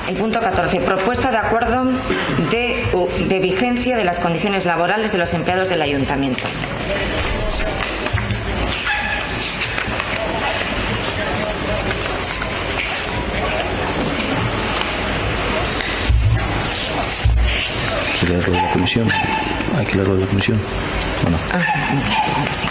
El punto 14. Propuesta de acuerdo de vigencia de las condiciones laborales de los empleados del Ayuntamiento. ¿Hay que leerlo de la comisión? ¿Hay que leerlo de la comisión? ¿O no? Sí.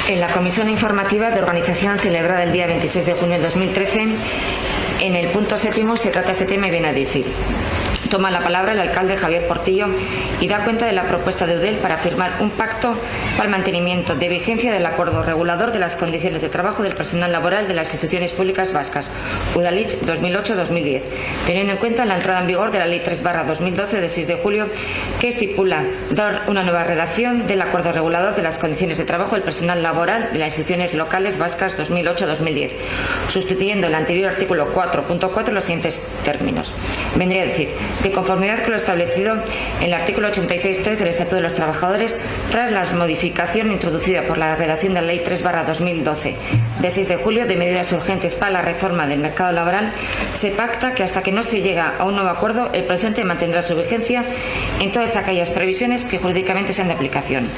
En la comisión informativa de organización celebrada el día 26 de junio del 2013, en el punto 7 se trata este tema y viene a decir: toma la palabra el alcalde Javier Portillo y da cuenta de la propuesta de Eudel para firmar un pacto para el mantenimiento de vigencia del acuerdo regulador de las condiciones de trabajo del personal laboral de las instituciones públicas vascas, Udalhitz 2008-2010, teniendo en cuenta la entrada en vigor de la Ley 3/2012 de 6 de julio que estipula dar una nueva redacción del acuerdo regulador de las condiciones de trabajo del personal laboral de las instituciones locales vascas 2008-2010, sustituyendo el anterior artículo 4.4 los siguientes términos. Vendría a decir: de conformidad con lo establecido en el artículo 86.3 del Estatuto de los Trabajadores, tras la modificación introducida por la redacción de la Ley 3/2012 de 6 de julio de medidas urgentes para la reforma del mercado laboral, se pacta que hasta que no se llega a un nuevo acuerdo, el presente mantendrá su vigencia en todas aquellas previsiones que jurídicamente sean de aplicación.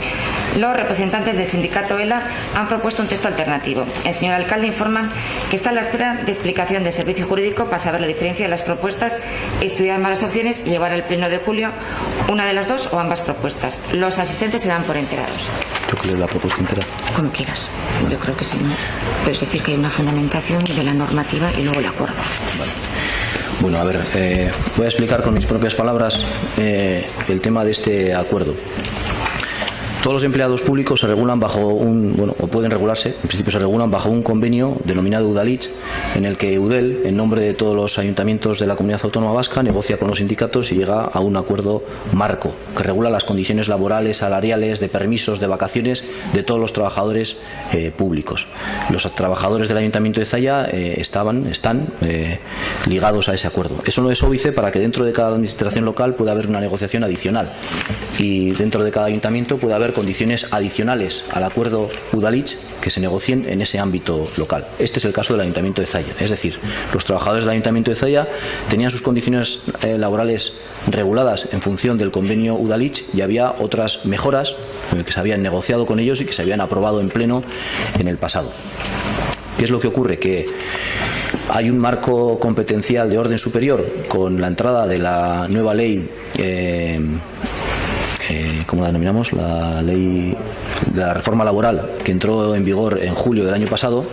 Los representantes del sindicato ELA han propuesto un texto alternativo. El señor alcalde informa que está a la espera de explicación del servicio jurídico para saber la diferencia de las propuestas, estudiar más las opciones y llevar al pleno de julio una de las dos o ambas propuestas. Los asistentes se dan por enterados. ¿Tú que lees la propuesta entera? Como quieras. Yo creo que sí. Puedes decir que hay una fundamentación de la normativa y luego el acuerdo. Vale. Bueno, a ver, voy a explicar con mis propias palabras el tema de este acuerdo. Todos los empleados públicos se regulan bajo o pueden regularse, en principio se regulan bajo un convenio denominado Udalhitz, en el que Eudel, en nombre de todos los ayuntamientos de la Comunidad Autónoma Vasca, negocia con los sindicatos y llega a un acuerdo marco que regula las condiciones laborales, salariales, de permisos, de vacaciones de todos los trabajadores públicos. Los trabajadores del Ayuntamiento de Zalla están ligados a ese acuerdo. Eso no es óbice para que dentro de cada administración local pueda haber una negociación adicional y dentro de cada ayuntamiento pueda haber condiciones adicionales al acuerdo Udalhitz que se negocien en ese ámbito local. Este es el caso del Ayuntamiento de Zalla. Es decir, los trabajadores del Ayuntamiento de Zalla tenían sus condiciones laborales reguladas en función del convenio Udalhitz y había otras mejoras que se habían negociado con ellos y que se habían aprobado en pleno en el pasado. ¿Qué es lo que ocurre? Que hay un marco competencial de orden superior con la entrada de la nueva ley ¿cómo la denominamos? La ley de la reforma laboral que entró en vigor en julio del año pasado,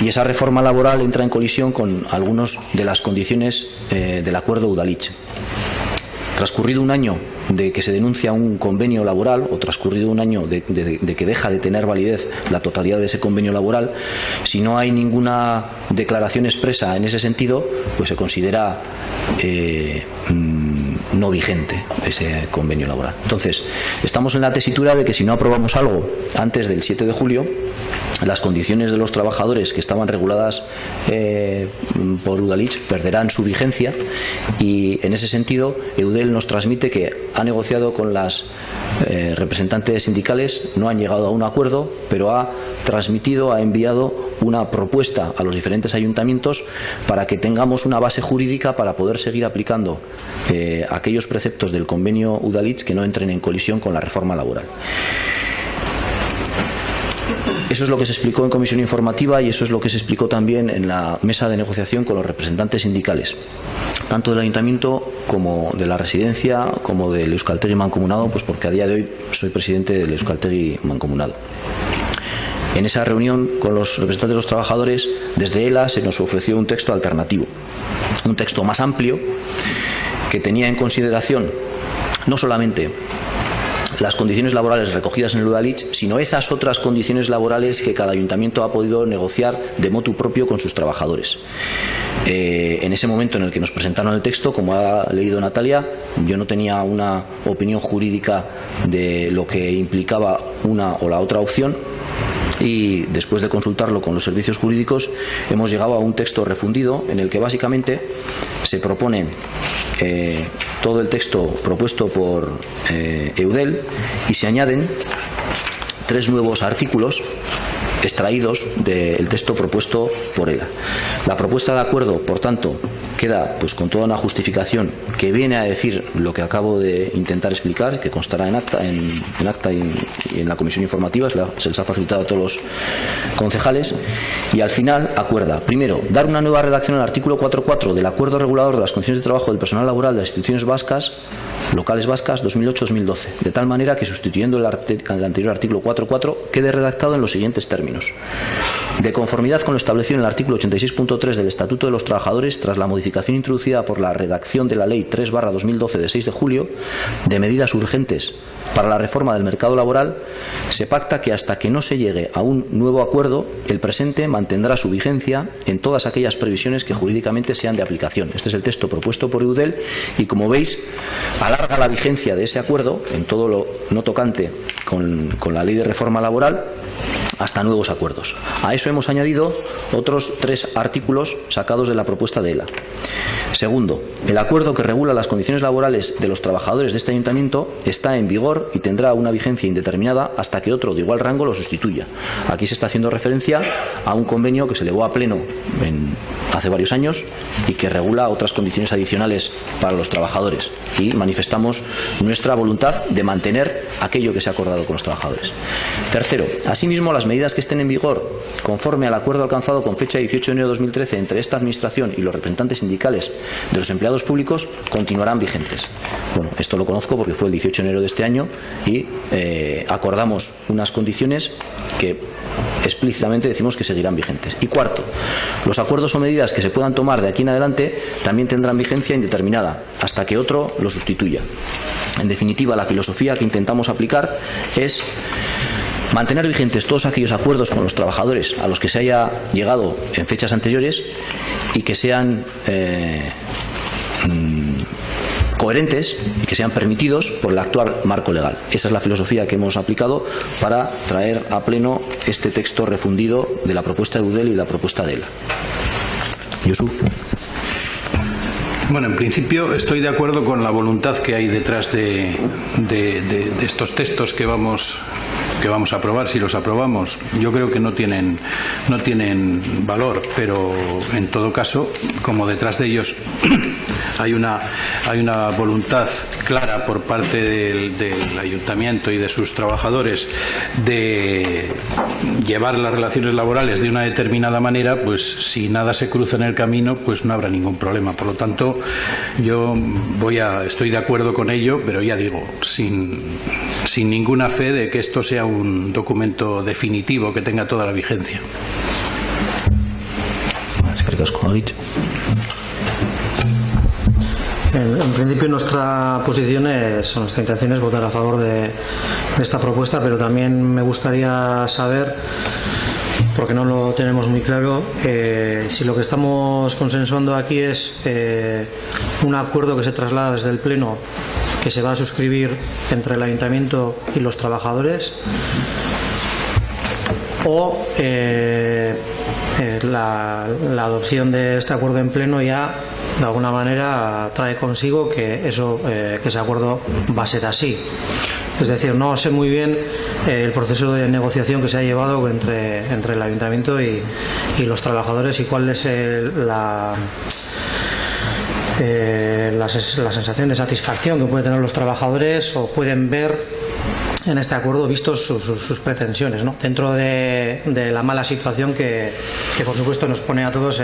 y esa reforma laboral entra en colisión con algunas de las condiciones del acuerdo Udalhitz. Transcurrido un año de que se denuncia un convenio laboral o transcurrido un año de que deja de tener validez la totalidad de ese convenio laboral, si no hay ninguna declaración expresa en ese sentido, pues se considera no vigente ese convenio laboral. Entonces, estamos en la tesitura de que si no aprobamos algo antes del 7 de julio, las condiciones de los trabajadores que estaban reguladas por Udalhitz perderán su vigencia, y en ese sentido Eudel nos transmite que ha negociado con las representantes sindicales, no han llegado a un acuerdo, pero ha enviado una propuesta a los diferentes ayuntamientos para que tengamos una base jurídica para poder seguir aplicando aquellos preceptos del convenio Udalhitz que no entren en colisión con la reforma laboral. Eso es lo que se explicó en comisión informativa y eso es lo que se explicó también en la mesa de negociación con los representantes sindicales, tanto del ayuntamiento como de la residencia como del Euskaltegi Mancomunado, pues porque a día de hoy soy presidente del Euskaltegi Mancomunado. En esa reunión con los representantes de los trabajadores, desde ELA se nos ofreció un texto alternativo, un texto más amplio que tenía en consideración no solamente las condiciones laborales recogidas en el Udalhitz, sino esas otras condiciones laborales que cada ayuntamiento ha podido negociar de motu propio con sus trabajadores. En ese momento en el que nos presentaron el texto, como ha leído Natalia, yo no tenía una opinión jurídica de lo que implicaba una o la otra opción, y después de consultarlo con los servicios jurídicos hemos llegado a un texto refundido en el que básicamente se propone todo el texto propuesto por Eudel, y se añaden 3 nuevos artículos extraídos del texto propuesto por ELA. La propuesta de acuerdo, por tanto, queda pues con toda una justificación que viene a decir lo que acabo de intentar explicar, que constará en acta y en la comisión informativa, se les ha facilitado a todos los concejales, y al final acuerda, primero, dar una nueva redacción al artículo 4.4 del Acuerdo Regulador de las Condiciones de Trabajo del Personal Laboral de las Instituciones vascas, locales vascas 2008-2012, de tal manera que, sustituyendo el anterior artículo 4.4, quede redactado en los siguientes términos. De conformidad con lo establecido en el artículo 86.3 del Estatuto de los Trabajadores, tras la modificación introducida por la redacción de la Ley 3/2012 de 6 de julio de medidas urgentes para la reforma del mercado laboral, se pacta que hasta que no se llegue a un nuevo acuerdo, el presente mantendrá su vigencia en todas aquellas previsiones que jurídicamente sean de aplicación. Este es el texto propuesto por Eudel y, como veis, alarga la vigencia de ese acuerdo en todo lo no tocante con la Ley de Reforma Laboral hasta nuevos acuerdos. A eso hemos añadido otros 3 artículos sacados de la propuesta de ELA. Segundo, el acuerdo que regula las condiciones laborales de los trabajadores de este ayuntamiento está en vigor y tendrá una vigencia indeterminada hasta que otro de igual rango lo sustituya. Aquí se está haciendo referencia a un convenio que se elevó a pleno hace varios años y que regula otras condiciones adicionales para los trabajadores, y manifestamos nuestra voluntad de mantener aquello que se ha acordado con los trabajadores. Tercero, asimismo, las medidas que estén en vigor conforme al acuerdo alcanzado con fecha 18 de enero de 2013 entre esta administración y los representantes sindicales de los empleados públicos continuarán vigentes. Bueno, esto lo conozco porque fue el 18 de enero de este año y acordamos unas condiciones que explícitamente decimos que seguirán vigentes. Y cuarto, los acuerdos o medidas que se puedan tomar de aquí en adelante también tendrán vigencia indeterminada hasta que otro lo sustituya. En definitiva, la filosofía que intentamos aplicar es mantener vigentes todos aquellos acuerdos con los trabajadores a los que se haya llegado en fechas anteriores y que sean coherentes y que sean permitidos por el actual marco legal. Esa es la filosofía que hemos aplicado para traer a pleno este texto refundido de la propuesta de Eudel y la propuesta de ELA. Josu. Bueno, en principio estoy de acuerdo con la voluntad que hay detrás de estos textos que vamos a aprobar. Si los aprobamos, yo creo que no tienen valor, pero en todo caso, como detrás de ellos hay una voluntad clara por parte del ayuntamiento y de sus trabajadores de llevar las relaciones laborales de una determinada manera, pues si nada se cruza en el camino, pues no habrá ningún problema. Por lo tanto, yo estoy de acuerdo con ello, pero ya digo, sin ninguna fe de que esto sea un documento definitivo que tenga toda la vigencia. En principio nuestra intención es votar a favor de esta propuesta, pero también me gustaría saber, porque no lo tenemos muy claro, si lo que estamos consensuando aquí es un acuerdo que se traslada desde el Pleno, que se va a suscribir entre el Ayuntamiento y los trabajadores, o la adopción de este acuerdo en Pleno ya de alguna manera trae consigo que ese acuerdo va a ser así. Es decir, no sé muy bien el proceso de negociación que se ha llevado entre el Ayuntamiento y los trabajadores, y cuál es la sensación de satisfacción que pueden tener los trabajadores o pueden ver en este acuerdo, vistos sus pretensiones, ¿no? Dentro de la mala situación que por supuesto nos pone a todos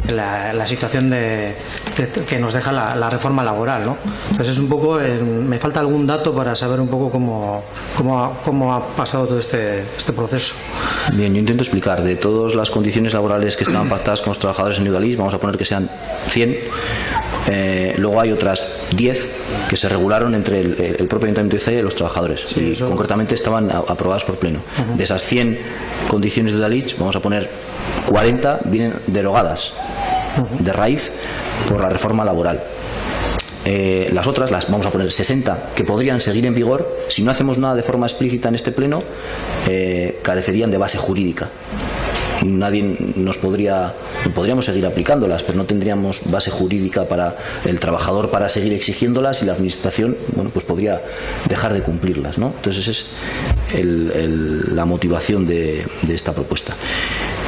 la situación que nos deja la reforma laboral, ¿no? Entonces es un poco, me falta algún dato para saber un poco cómo ha pasado todo este proceso. Bien, yo intento explicar. De todas las condiciones laborales que estaban pactadas con los trabajadores en Udalhitz, vamos a poner que sean 100. Luego hay otras 10 que se regularon entre el propio Ayuntamiento de Zalla y los trabajadores. Sí, y eso... concretamente estaban aprobadas por pleno. De esas 100 condiciones de Udalhitz, vamos a poner 40 vienen derogadas de raíz por la reforma laboral. Las otras, las vamos a poner 60, que podrían seguir en vigor, si no hacemos nada de forma explícita en este pleno, carecerían de base jurídica. Nadie podríamos seguir aplicándolas, pero no tendríamos base jurídica para el trabajador para seguir exigiéndolas, y la administración, bueno, pues podría dejar de cumplirlas, ¿no? Entonces esa es la motivación de esta propuesta.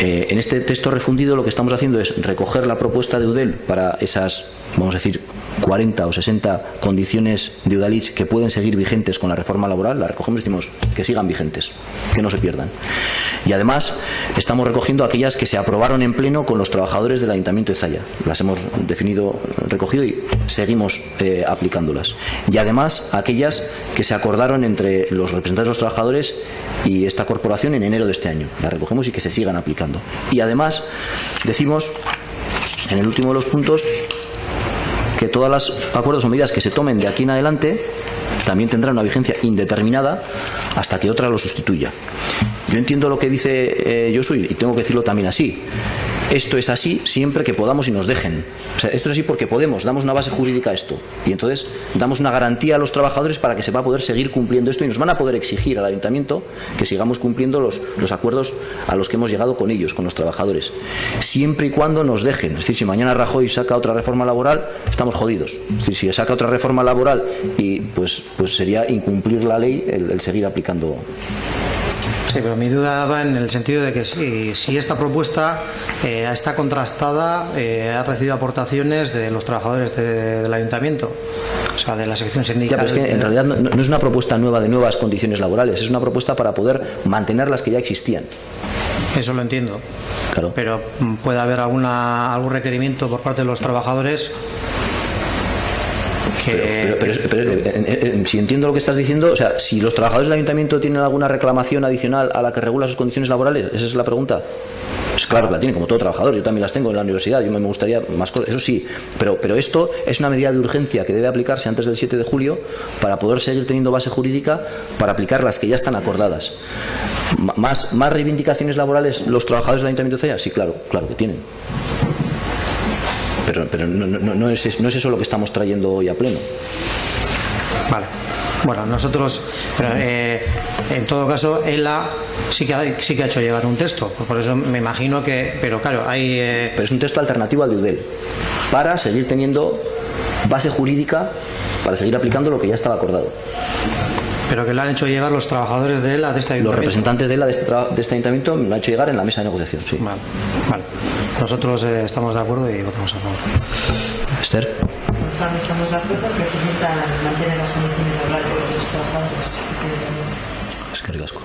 En este texto refundido lo que estamos haciendo es recoger la propuesta de Eudel para esas, vamos a decir, 40 o 60 condiciones de Udalhitz que pueden seguir vigentes con la reforma laboral. La recogemos y decimos que sigan vigentes, que no se pierdan. Y además estamos recogiendo aquellas que se aprobaron en pleno con los trabajadores del Ayuntamiento de Zalla. Las hemos recogido y seguimos aplicándolas. Y además aquellas que se acordaron entre los representantes de los trabajadores y esta corporación en enero de este año. Las recogemos y que se sigan aplicando. Y además decimos, en el último de los puntos, que todos los acuerdos o medidas que se tomen de aquí en adelante también tendrán una vigencia indeterminada hasta que otra lo sustituya. Yo entiendo lo que dice Josu, y tengo que decirlo también así. Esto es así siempre que podamos y nos dejen. O sea, esto es así porque podemos, damos una base jurídica a esto, y entonces damos una garantía a los trabajadores para que se va a poder seguir cumpliendo esto, y nos van a poder exigir al Ayuntamiento que sigamos cumpliendo los acuerdos a los que hemos llegado con ellos, con los trabajadores, siempre y cuando nos dejen. Es decir, si mañana Rajoy saca otra reforma laboral, estamos jodidos. Es decir, si saca otra reforma laboral, y pues sería incumplir la ley el seguir aplicando. Sí, pero mi duda va en el sentido de que si esta propuesta está contrastada, ha recibido aportaciones de los trabajadores del Ayuntamiento, o sea, de la sección sindical. Ya, pero es que en realidad no es una propuesta nueva de nuevas condiciones laborales, es una propuesta para poder mantener las que ya existían. Eso lo entiendo. Claro. Pero puede haber algún requerimiento por parte de los trabajadores. Pero si entiendo lo que estás diciendo, o sea, si los trabajadores del Ayuntamiento tienen alguna reclamación adicional a la que regula sus condiciones laborales, esa es la pregunta. Pues claro que la tienen, como todo trabajador. Yo también las tengo en la universidad. Yo me gustaría más cosas, eso sí. Pero esto es una medida de urgencia que debe aplicarse antes del 7 de julio para poder seguir teniendo base jurídica para aplicar las que ya están acordadas. ¿Más reivindicaciones laborales los trabajadores del Ayuntamiento de Zalla? Sí, claro que tienen. Pero no es eso lo que estamos trayendo hoy a pleno. Vale. Bueno, nosotros, en todo caso, ELA sí que ha hecho llegar un texto. Por eso me imagino que... Pero claro, hay... Pero es un texto alternativo al de Eudel, para seguir teniendo base jurídica, para seguir aplicando lo que ya estaba acordado. Pero que le han hecho llegar los trabajadores de ELA de este ayuntamiento. Los representantes de ELA de este ayuntamiento me lo han hecho llegar en la mesa de negociación, sí. Vale. Nosotros estamos de acuerdo y votamos a favor. Esther. Estamos de acuerdo que se necesitan mantener las condiciones laborales de los trabajadores. Es que ricasco.